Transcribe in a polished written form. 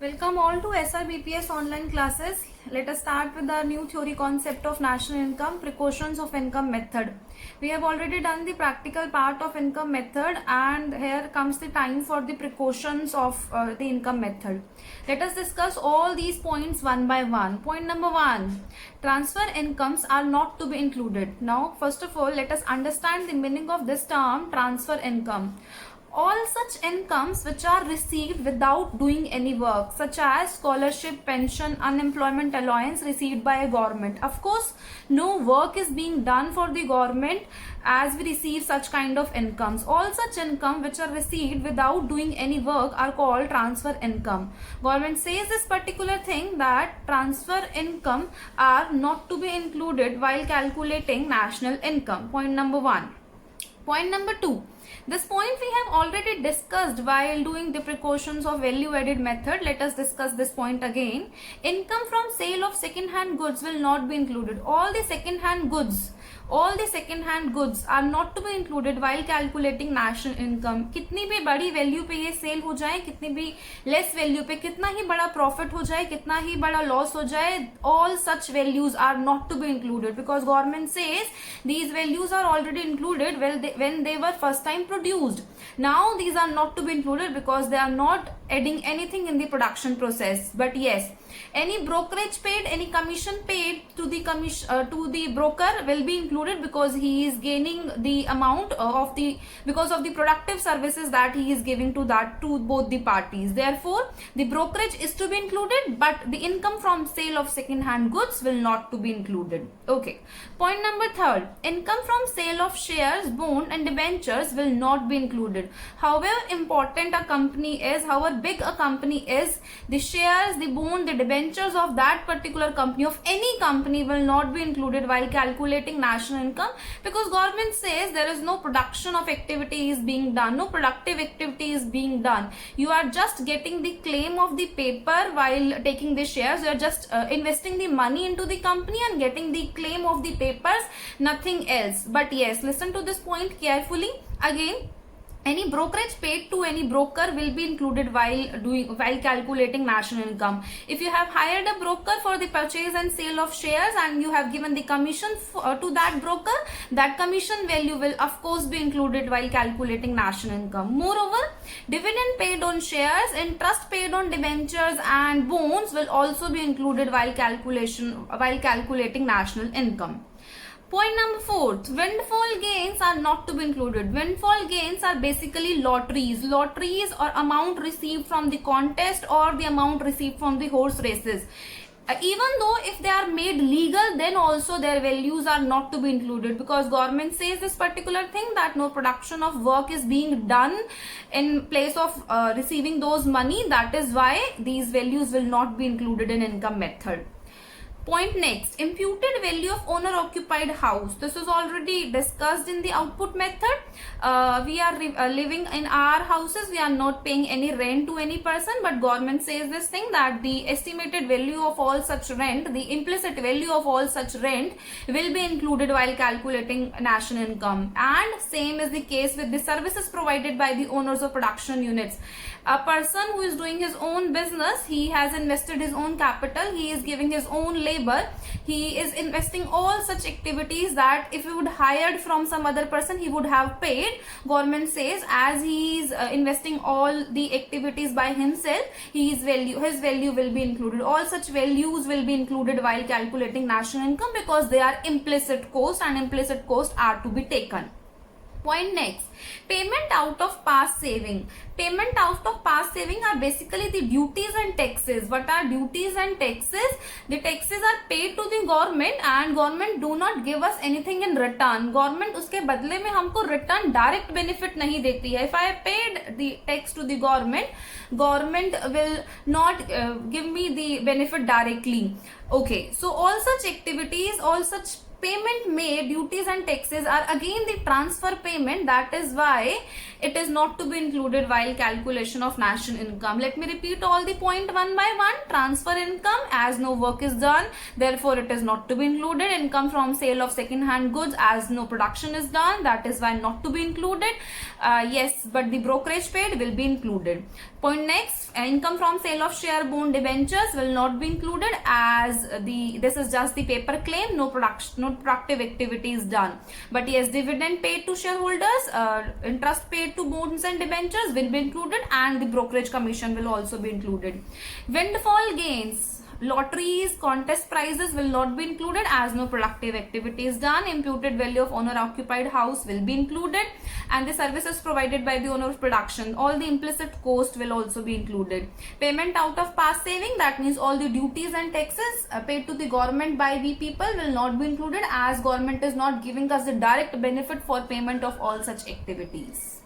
Welcome all to SRBPS online classes. Let us start with the new theory concept of national income, precautions of income method. We have already done the practical part of income method, and here comes the time for the precautions of the income method. Let us discuss all these points one by one. Point number one, transfer incomes are not to be included. Now, first of all, let us understand the meaning of this term, transfer income. All such incomes which are received without doing any work, such as scholarship, pension, unemployment allowance received by a government. Of course, no work is being done for the government as we receive such kind of incomes. All such income which are received without doing any work are called transfer income. Government says this particular thing, that transfer income are not to be included while calculating national income. Point number one. Point number two. This point we have already discussed while doing the precautions of value added method. Let us discuss this point again. Income from sale of second hand goods will not be included. All the second hand goods are not to be included while calculating national income. कितनी भी बड़ी value पे ये cell हो जाए, कितनी भी less value पे कितना ही बड़ा प्रॉफिट हो जाए, कितना ही बड़ा लॉस हो जाए, all such values are not to be included because government says these values are already included when they were first time produced. Now these are not to be included because they are not adding anything in the production process. But yes, any brokerage paid, any commission paid to the broker will be included because he is gaining the amount because of the productive services that he is giving to both the parties. Therefore, the brokerage is to be included, but the income from sale of second hand goods will not to be included. Okay. Point number third, income from sale of shares, bond and debentures will not be included. However important a company is, however big a company is, the shares, the bond, the debentures of that particular company, of any company, will not be included while calculating national income because government says there is no production of activity is being done, no productive activity is being done. You are just getting the claim of the paper while taking the shares. You are just investing the money into the company and getting the claim of the papers, nothing else. But yes, listen to this point carefully. Again, any brokerage paid to any broker will be included while calculating national income. If you have hired a broker for the purchase and sale of shares and you have given the commission to that broker, that commission value will of course be included while calculating national income. Moreover, dividend paid on shares, interest paid on debentures and bonds will also be included while calculating national income. Point number fourth, windfall gains are not to be included. Windfall gains are basically lotteries. Lotteries or amount received from the contest or the amount received from the horse races. Even though if they are made legal, then also their values are not to be included because government says this particular thing, that no production of work is being done in place of receiving those money. That is why these values will not be included in income method. Point next, imputed value of owner occupied house. This is already discussed in the output method. We are living in our houses. We are not paying any rent to any person, but government says this thing, that the estimated value of all such rent, the implicit value of all such rent will be included while calculating national income. And same is the case with the services provided by the owners of production units. A person who is doing his own business, he has invested his own capital, he is giving his own labor, he is investing all such activities that if he would hired from some other person, he would have paid. Government says as he is investing all the activities by himself, his value will be included. All such values will be included while calculating national income because they are implicit cost and implicit cost are to be taken. Point next, payment out of past saving. Payment out of past saving are basically the duties and taxes. What are duties and taxes? The taxes are paid to the government and government do not give us anything in return. Government उसके बदले में हमको return direct benefit नहीं देती है. If I paid the tax to the government will not give me the benefit directly. Okay, so all such activities, all such payment made, duties and taxes are again the transfer payment. That is why it is not to be included while calculation of national income. Let me repeat all the point one by one. Transfer income, as no work is done, therefore it is not to be included. Income from sale of second hand goods, as no production is done, that is why not to be included. Yes, but the brokerage paid will be included. Point next, income from sale of share bond debentures will not be included, as this is just the paper claim, no productive activity is done. But yes, dividend paid to shareholders, interest paid to bonds and debentures will be included, and the brokerage commission will also be included. Windfall gains, lotteries, contest prizes will not be included, as no productive activity is done. Imputed value of owner occupied house will be included, and the services provided by the owner of production, all the implicit cost will also be included. Payment out of past saving, that means all the duties and taxes paid to the government by we people will not be included, as government is not giving us the direct benefit for payment of all such activities.